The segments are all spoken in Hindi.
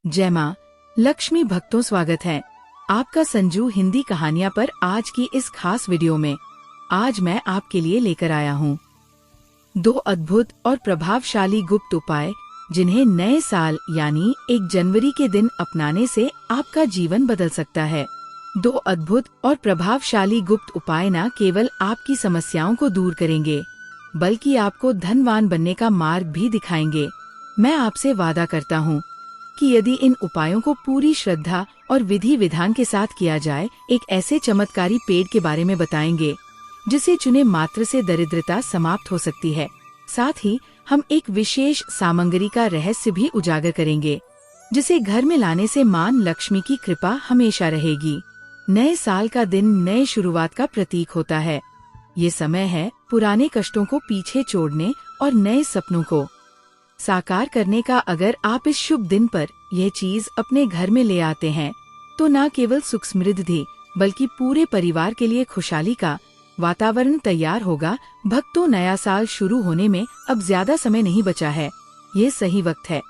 जय माँ लक्ष्मी भक्तों, स्वागत है आपका संजू हिंदी कहानियाँ पर आज की इस खास वीडियो में। आज मैं आपके लिए लेकर आया हूँ 2 अद्भुत और प्रभावशाली गुप्त उपाय जिन्हें नए साल यानी 1 जनवरी के दिन अपनाने से आपका जीवन बदल सकता है। 2 अद्भुत और प्रभावशाली गुप्त उपाय न केवल आपकी समस्याओं को दूर करेंगे बल्कि आपको धनवान बनने का मार्ग भी दिखाएंगे। मैं आपसे वादा करता हूँ कि यदि इन उपायों को पूरी श्रद्धा और विधि विधान के साथ किया जाए, एक ऐसे चमत्कारी पेड़ के बारे में बताएंगे जिसे चुने मात्र से दरिद्रता समाप्त हो सकती है। साथ ही हम एक विशेष सामग्री का रहस्य भी उजागर करेंगे जिसे घर में लाने से मां लक्ष्मी की कृपा हमेशा रहेगी। नए साल का दिन नए शुरुआत का प्रतीक होता है। ये समय है पुराने कष्टों को पीछे छोड़ने और नए सपनों को साकार करने का। अगर आप इस शुभ दिन पर यह चीज अपने घर में ले आते हैं तो न केवल सुख समृद्धि बल्कि पूरे परिवार के लिए खुशहाली का वातावरण तैयार होगा। भक्तों, नया साल शुरू होने में अब ज्यादा समय नहीं बचा है। ये सही वक्त है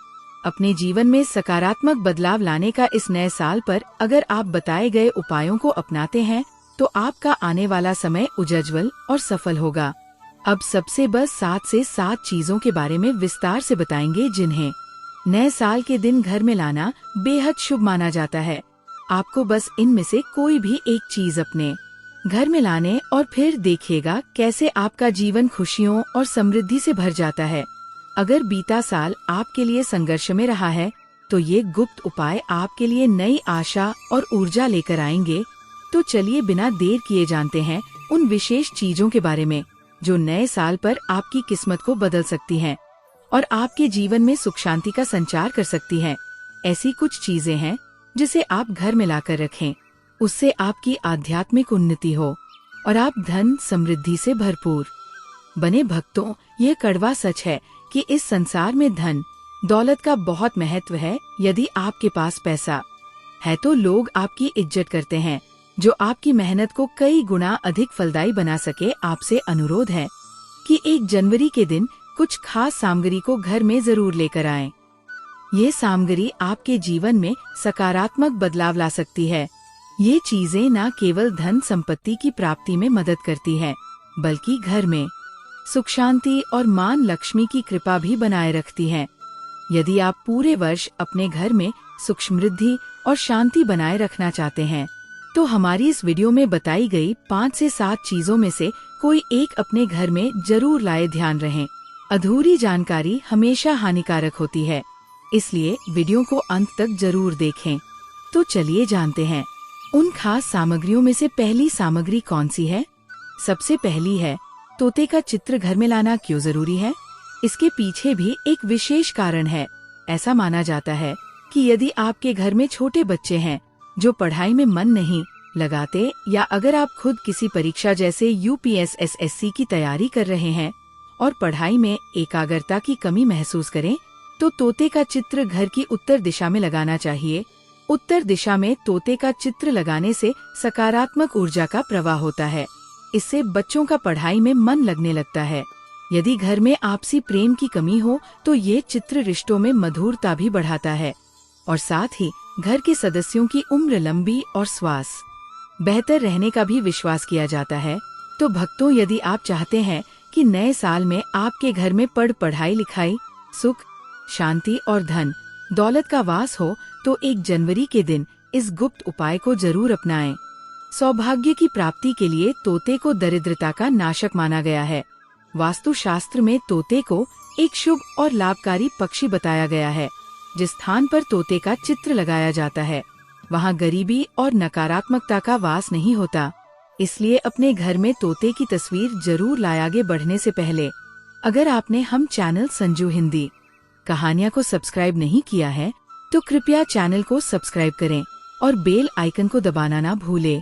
अपने जीवन में सकारात्मक बदलाव लाने का। इस नए साल पर अगर आप बताए गए उपायों को अपनाते हैं तो आपका आने वाला समय उज्ज्वल और सफल होगा। अब सबसे बस 7 से 7 चीजों के बारे में विस्तार से बताएंगे जिन्हें नए साल के दिन घर में लाना बेहद शुभ माना जाता है। आपको बस इनमें से कोई भी एक चीज अपने घर में लाने और फिर देखिएगा कैसे आपका जीवन खुशियों और समृद्धि से भर जाता है। अगर बीता साल आपके लिए संघर्ष में रहा है तो ये गुप्त उपाय आपके लिए नई आशा और ऊर्जा लेकर आएंगे। तो चलिए बिना देर किए जानते हैं उन विशेष चीजों के बारे में जो नए साल पर आपकी किस्मत को बदल सकती हैं और आपके जीवन में सुख शांति का संचार कर सकती हैं। ऐसी कुछ चीजें हैं जिसे आप घर में लाकर रखें, उससे आपकी आध्यात्मिक उन्नति हो और आप धन समृद्धि से भरपूर बने। भक्तों, ये कड़वा सच है कि इस संसार में धन दौलत का बहुत महत्व है। यदि आपके पास पैसा है तो लोग आपकी इज्जत करते हैं, जो आपकी मेहनत को कई गुना अधिक फलदायी बना सके। आपसे अनुरोध है कि 1 जनवरी के दिन कुछ खास सामग्री को घर में जरूर लेकर आएं। ये सामग्री आपके जीवन में सकारात्मक बदलाव ला सकती है। ये चीजें न केवल धन संपत्ति की प्राप्ति में मदद करती है बल्कि घर में सुख शांति और मां लक्ष्मी की कृपा भी बनाए रखती हैं। यदि आप पूरे वर्ष अपने घर में सुख समृद्धि और शांति बनाए रखना चाहते हैं तो हमारी इस वीडियो में बताई गई 5 से 7 चीजों में से कोई एक अपने घर में जरूर लाए। ध्यान रहे, अधूरी जानकारी हमेशा हानिकारक होती है, इसलिए वीडियो को अंत तक जरूर देखें। तो चलिए जानते हैं उन खास सामग्रियों में से पहली सामग्री कौन सी है। सबसे पहली है तोते का चित्र। घर में लाना क्यों जरूरी है? इसके पीछे भी एक विशेष कारण है। ऐसा माना जाता है कि यदि आपके घर में छोटे बच्चे हैं जो पढ़ाई में मन नहीं लगाते या अगर आप खुद किसी परीक्षा जैसे UPSC की तैयारी कर रहे हैं और पढ़ाई में एकाग्रता की कमी महसूस करें तो तोते का चित्र घर की उत्तर दिशा में लगाना चाहिए। उत्तर दिशा में तोते का चित्र लगाने से सकारात्मक ऊर्जा का प्रवाह होता है। इससे बच्चों का पढ़ाई में मन लगने लगता है। यदि घर में आपसी प्रेम की कमी हो तो ये चित्र रिश्तों में मधुरता भी बढ़ाता है और साथ ही घर के सदस्यों की उम्र लंबी और स्वास्थ्य बेहतर रहने का भी विश्वास किया जाता है। तो भक्तों, यदि आप चाहते हैं कि नए साल में आपके घर में पढ़ाई लिखाई, सुख शांति और धन दौलत का वास हो तो 1 जनवरी के दिन इस गुप्त उपाय को जरूर अपनाएं। सौभाग्य की प्राप्ति के लिए तोते को दरिद्रता का नाशक माना गया है। वास्तु शास्त्र में तोते को एक शुभ और लाभकारी पक्षी बताया गया है। जिस स्थान पर तोते का चित्र लगाया जाता है वहाँ गरीबी और नकारात्मकता का वास नहीं होता। इसलिए अपने घर में तोते की तस्वीर जरूर लाएं। आगे बढ़ने से पहले अगर आपने हम चैनल संजू हिंदी कहानियाँ को सब्सक्राइब नहीं किया है तो कृपया चैनल को सब्सक्राइब करें और बेल आइकन को दबाना ना भूलें।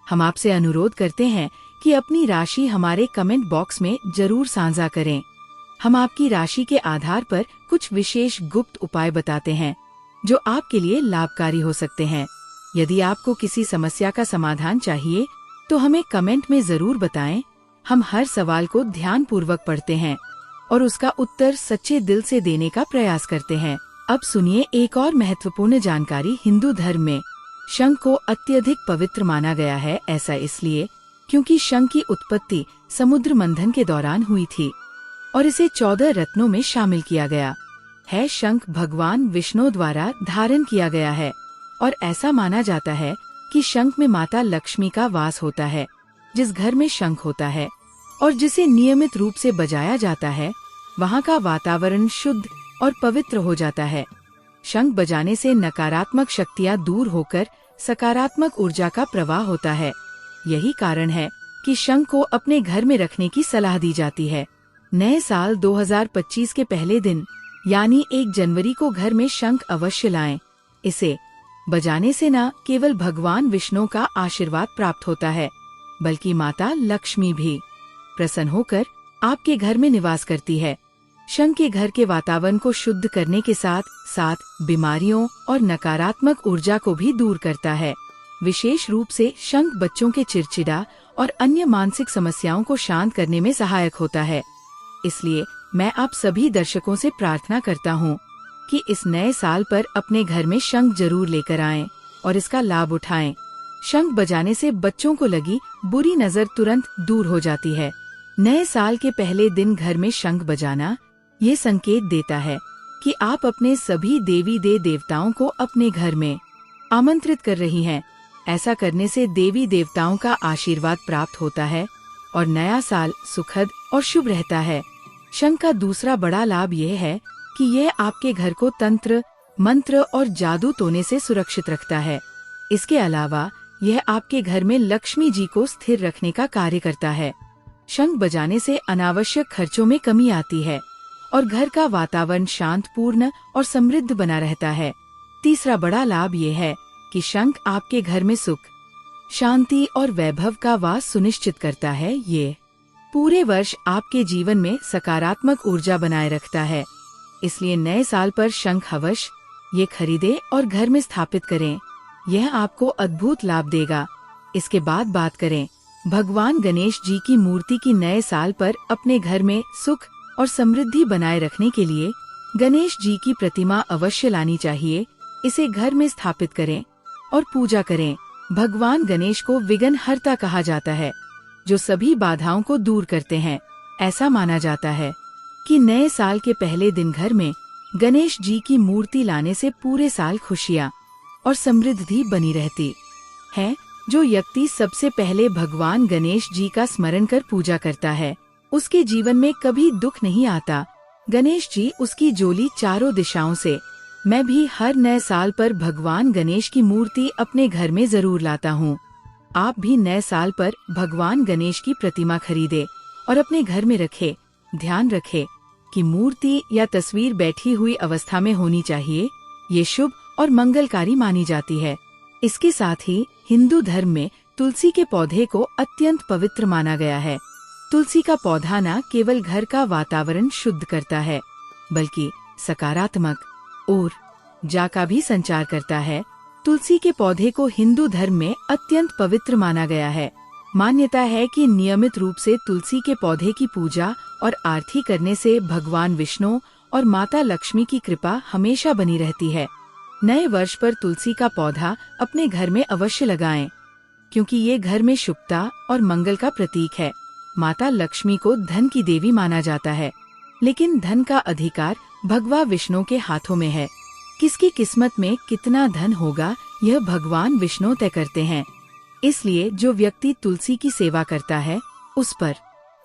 हम आपसे अनुरोध करते हैं कि अपनी राशि हमारे कमेंट बॉक्स में जरूर साझा करें। हम आपकी राशि के आधार पर कुछ विशेष गुप्त उपाय बताते हैं जो आपके लिए लाभकारी हो सकते हैं। यदि आपको किसी समस्या का समाधान चाहिए तो हमें कमेंट में जरूर बताएं। हम हर सवाल को ध्यान पूर्वक पढ़ते हैं और उसका उत्तर सच्चे दिल से देने का प्रयास करते हैं। अब सुनिए एक और महत्वपूर्ण जानकारी। हिंदू धर्म में शंख को अत्यधिक पवित्र माना गया है। ऐसा इसलिए क्योंकि शंख की उत्पत्ति समुद्र मंथन के दौरान हुई थी और इसे 14 रत्नों में शामिल किया गया है। शंख भगवान विष्णु द्वारा धारण किया गया है और ऐसा माना जाता है कि शंख में माता लक्ष्मी का वास होता है। जिस घर में शंख होता है और जिसे नियमित रूप से बजाया जाता है, वहाँ का वातावरण शुद्ध और पवित्र हो जाता है। शंख बजाने से नकारात्मक शक्तियाँ दूर होकर सकारात्मक ऊर्जा का प्रवाह होता है। यही कारण है कि शंख को अपने घर में रखने की सलाह दी जाती है। नए साल 2025 के पहले दिन यानी 1 जनवरी को घर में शंख अवश्य लाएं। इसे बजाने से न केवल भगवान विष्णु का आशीर्वाद प्राप्त होता है, बल्कि माता लक्ष्मी भी प्रसन्न होकर आपके घर में निवास करती है। शंख के घर के वातावरण को शुद्ध करने के साथ साथ बीमारियों और नकारात्मक ऊर्जा को भी दूर करता है। विशेष रूप से शंख बच्चों के चिड़चिड़ा और अन्य मानसिक समस्याओं को शांत करने में सहायक होता है। इसलिए मैं आप सभी दर्शकों से प्रार्थना करता हूँ कि इस नए साल पर अपने घर में शंख जरूर लेकर आएं और इसका लाभ उठाएं। शंख बजाने से बच्चों को लगी बुरी नजर तुरंत दूर हो जाती है। नए साल के पहले दिन घर में शंख बजाना ये संकेत देता है कि आप अपने सभी देवी देवताओं को अपने घर में आमंत्रित कर रही हैं। ऐसा करने से देवी देवताओं का आशीर्वाद प्राप्त होता है और नया साल सुखद और शुभ रहता है। शंख का दूसरा बड़ा लाभ यह है कि यह आपके घर को तंत्र, मंत्र और जादू टोने से सुरक्षित रखता है। इसके अलावा यह आपके घर में लक्ष्मी जी को स्थिर रखने का कार्य करता है। शंख बजाने से अनावश्यक खर्चों में कमी आती है और घर का वातावरण शांतपूर्ण और समृद्ध बना रहता है। तीसरा बड़ा लाभ ये है कि शंख आपके घर में सुख, शांति और वैभव का वास सुनिश्चित करता है। ये पूरे वर्ष आपके जीवन में सकारात्मक ऊर्जा बनाए रखता है। इसलिए नए साल पर शंख अवश्य ये खरीदें और घर में स्थापित करें। यह आपको अद्भुत लाभ देगा। इसके बाद बात करें भगवान गणेश जी की मूर्ति की। नए साल पर अपने घर में सुख और समृद्धि बनाए रखने के लिए गणेश जी की प्रतिमा अवश्य लानी चाहिए। इसे घर में स्थापित करें और पूजा करें। भगवान गणेश को विघ्नहर्ता कहा जाता है, जो सभी बाधाओं को दूर करते हैं। ऐसा माना जाता है कि नए साल के पहले दिन घर में गणेश जी की मूर्ति लाने से पूरे साल खुशियाँ और समृद्धि बनी रहती है। जो व्यक्ति सबसे पहले भगवान गणेश जी का स्मरण कर पूजा करता है, उसके जीवन में कभी दुख नहीं आता। गणेश जी उसकी झोली चारों दिशाओं से। मैं भी हर नए साल पर भगवान गणेश की मूर्ति अपने घर में जरूर लाता हूँ। आप भी नए साल पर भगवान गणेश की प्रतिमा खरीदे और अपने घर में रखे। ध्यान रखें कि मूर्ति या तस्वीर बैठी हुई अवस्था में होनी चाहिए। ये शुभ और मंगलकारी मानी जाती है। इसके साथ ही हिंदू धर्म में तुलसी के पौधे को अत्यंत पवित्र माना गया है। तुलसी का पौधा न केवल घर का वातावरण शुद्ध करता है, बल्कि सकारात्मक ऊर्जा का भी संचार करता है। तुलसी के पौधे को हिंदू धर्म में अत्यंत पवित्र माना गया है। मान्यता है कि नियमित रूप से तुलसी के पौधे की पूजा और आरती करने से भगवान विष्णु और माता लक्ष्मी की कृपा हमेशा बनी रहती है। नए वर्ष पर तुलसी का पौधा अपने घर में अवश्य लगाएं, क्योंकि ये घर में शुभता और मंगल का प्रतीक है। माता लक्ष्मी को धन की देवी माना जाता है, लेकिन धन का अधिकार भगवान विष्णु के हाथों में है। किसकी किस्मत में कितना धन होगा यह भगवान विष्णु तय करते हैं। इसलिए जो व्यक्ति तुलसी की सेवा करता है, उस पर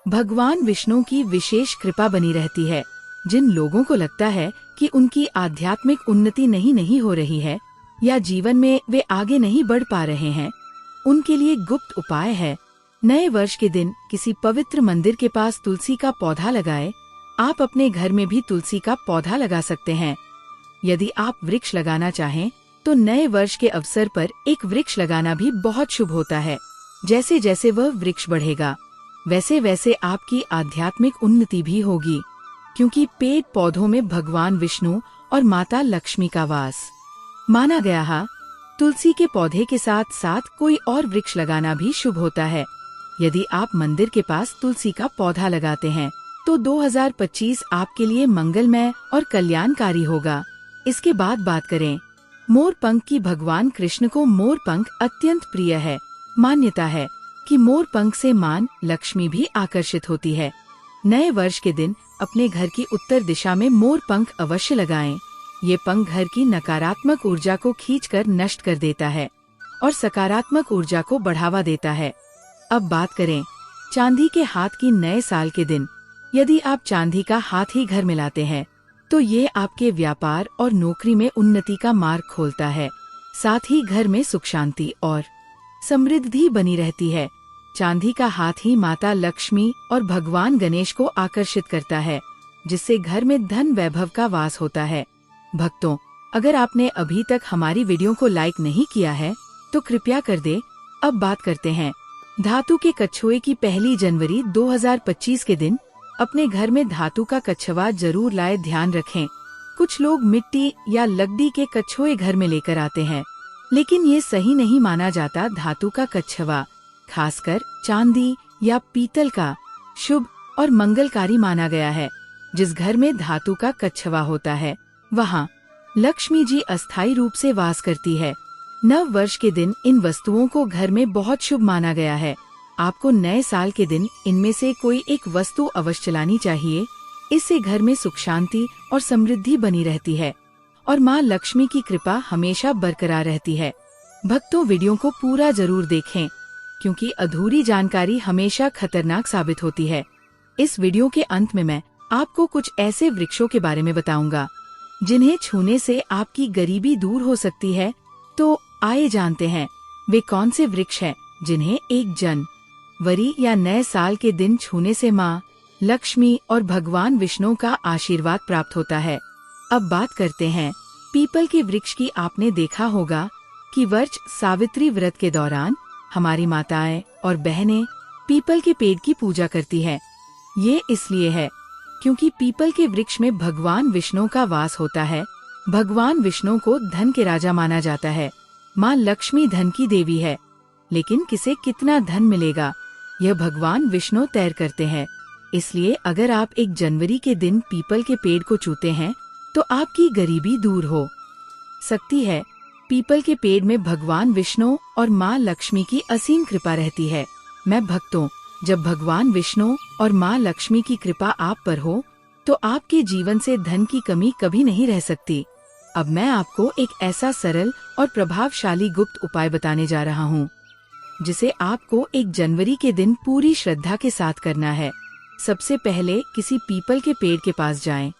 भगवान विष्णु की विशेष कृपा बनी रहती है। जिन लोगों को लगता है कि उनकी आध्यात्मिक उन्नति नहीं हो रही है या जीवन में वे आगे नहीं बढ़ पा रहे हैं, उनके लिए गुप्त उपाय है। नए वर्ष के दिन किसी पवित्र मंदिर के पास तुलसी का पौधा लगाएं। आप अपने घर में भी तुलसी का पौधा लगा सकते हैं। यदि आप वृक्ष लगाना चाहें, तो नए वर्ष के अवसर पर एक वृक्ष लगाना भी बहुत शुभ होता है। जैसे जैसे वह वृक्ष बढ़ेगा, वैसे वैसे आपकी आध्यात्मिक उन्नति भी होगी, क्योंकि पेड़ पौधों में भगवान विष्णु और माता लक्ष्मी का वास माना गया है। तुलसी के पौधे के साथ साथ कोई और वृक्ष लगाना भी शुभ होता है। यदि आप मंदिर के पास तुलसी का पौधा लगाते हैं, तो 2025 आपके लिए मंगलमय और कल्याणकारी होगा। इसके बाद बात करें मोर पंख की। भगवान कृष्ण को मोर पंख अत्यंत प्रिय है। मान्यता है कि मोर पंख से मां लक्ष्मी भी आकर्षित होती है। नए वर्ष के दिन अपने घर की उत्तर दिशा में मोर पंख अवश्य लगाएं। ये पंख घर की नकारात्मक ऊर्जा को खींचकर नष्ट कर देता है और सकारात्मक ऊर्जा को बढ़ावा देता है। अब बात करें चांदी के हाथ की। नए साल के दिन यदि आप चांदी का हाथ ही घर में लाते हैं तो ये आपके व्यापार और नौकरी में उन्नति का मार्ग खोलता है। साथ ही घर में सुख शांति और समृद्धि बनी रहती है। चांदी का हाथ ही माता लक्ष्मी और भगवान गणेश को आकर्षित करता है, जिससे घर में धन वैभव का वास होता है। भक्तों, अगर आपने अभी तक हमारी वीडियो को लाइक नहीं किया है तो कृपया कर दे। अब बात करते हैं धातु के कछुए की। 1 जनवरी 2025 के दिन अपने घर में धातु का कछुआ जरूर लाए। ध्यान रखें, कुछ लोग मिट्टी या लकड़ी के कछुए घर में लेकर आते हैं, लेकिन ये सही नहीं माना जाता। धातु का कछुआ खासकर चांदी या पीतल का शुभ और मंगलकारी माना गया है। जिस घर में धातु का कछुआ होता है वहाँ लक्ष्मी जी अस्थायी रूप से वास करती है। नव वर्ष के दिन इन वस्तुओं को घर में बहुत शुभ माना गया है। आपको नए साल के दिन इनमें से कोई एक वस्तु अवश्य लानी चाहिए। इससे घर में सुख शांति और समृद्धि बनी रहती है और माँ लक्ष्मी की कृपा हमेशा बरकरार रहती है। भक्तों, वीडियो को पूरा जरूर देखें, क्योंकि अधूरी जानकारी हमेशा खतरनाक साबित होती है। इस वीडियो के अंत में मैं आपको कुछ ऐसे वृक्षों के बारे में बताऊंगा जिन्हें छूने से आपकी गरीबी दूर हो सकती है। तो आइए जानते हैं वे कौन से वृक्ष हैं जिन्हें 1 जनवरी या नए साल के दिन छूने से माँ लक्ष्मी और भगवान विष्णु का आशीर्वाद प्राप्त होता है। अब बात करते हैं पीपल के वृक्ष की। आपने देखा होगा कि वर्ष सावित्री व्रत के दौरान हमारी माताएं और बहनें पीपल के पेड़ की पूजा करती हैं। ये इसलिए है क्योंकि पीपल के वृक्ष में भगवान विष्णु का वास होता है। भगवान विष्णु को धन के राजा माना जाता है। माँ लक्ष्मी धन की देवी है, लेकिन किसे कितना धन मिलेगा यह भगवान विष्णु तय करते हैं। इसलिए अगर आप 1 जनवरी के दिन पीपल के पेड़ को छूते हैं तो आपकी गरीबी दूर हो सकती है। पीपल के पेड़ में भगवान विष्णु और माँ लक्ष्मी की असीम कृपा रहती है। मैं भक्तों, जब भगवान विष्णु और माँ लक्ष्मी की कृपा आप पर हो तो आपके जीवन से धन की कमी कभी नहीं रह सकती। अब मैं आपको एक ऐसा सरल और प्रभावशाली गुप्त उपाय बताने जा रहा हूँ, जिसे आपको 1 जनवरी के दिन पूरी श्रद्धा के साथ करना है। सबसे पहले किसी पीपल के पेड़ के पास जाएं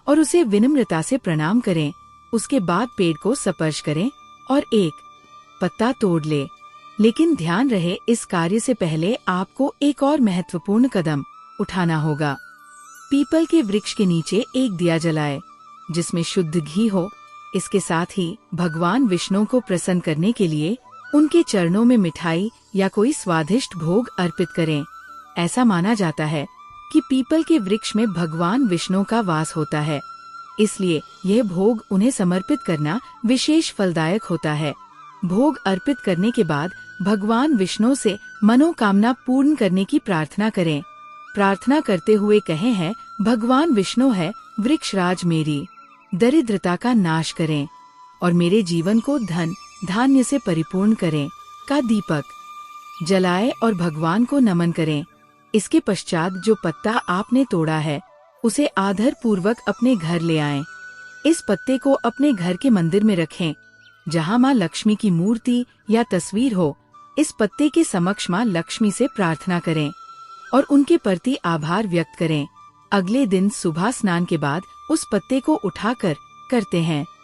और उसे विनम्रता से प्रणाम करें। उसके बाद पेड़ को स्पर्श करें और एक पत्ता तोड़ ले। लेकिन ध्यान रहे, इस कार्य से पहले आपको एक और महत्वपूर्ण कदम उठाना होगा। पीपल के वृक्ष के नीचे एक दिया जलाए जिसमें शुद्ध घी हो। इसके साथ ही भगवान विष्णु को प्रसन्न करने के लिए उनके चरणों में मिठाई या कोई स्वादिष्ट भोग अर्पित करें। ऐसा माना जाता है कि पीपल के वृक्ष में भगवान विष्णु का वास होता है, इसलिए यह भोग उन्हें समर्पित करना विशेष फलदायक होता है। भोग अर्पित करने के बाद भगवान विष्णु से मनोकामना पूर्ण करने की प्रार्थना करें। प्रार्थना करते हुए कहें हैं, भगवान विष्णु है वृक्षराज, मेरी दरिद्रता का नाश करें और मेरे जीवन को धन धान्य से परिपूर्ण करें। का दीपक जलाए और भगवान को नमन करें। इसके पश्चात जो पत्ता आपने तोड़ा है उसे आदर पूर्वक अपने घर ले आएं। इस पत्ते को अपने घर के मंदिर में रखें जहां माँ लक्ष्मी की मूर्ति या तस्वीर हो। इस पत्ते के समक्ष माँ लक्ष्मी से प्रार्थना करें और उनके प्रति आभार व्यक्त करें। अगले दिन सुबह स्नान के बाद उस पत्ते को उठाकर करते हैं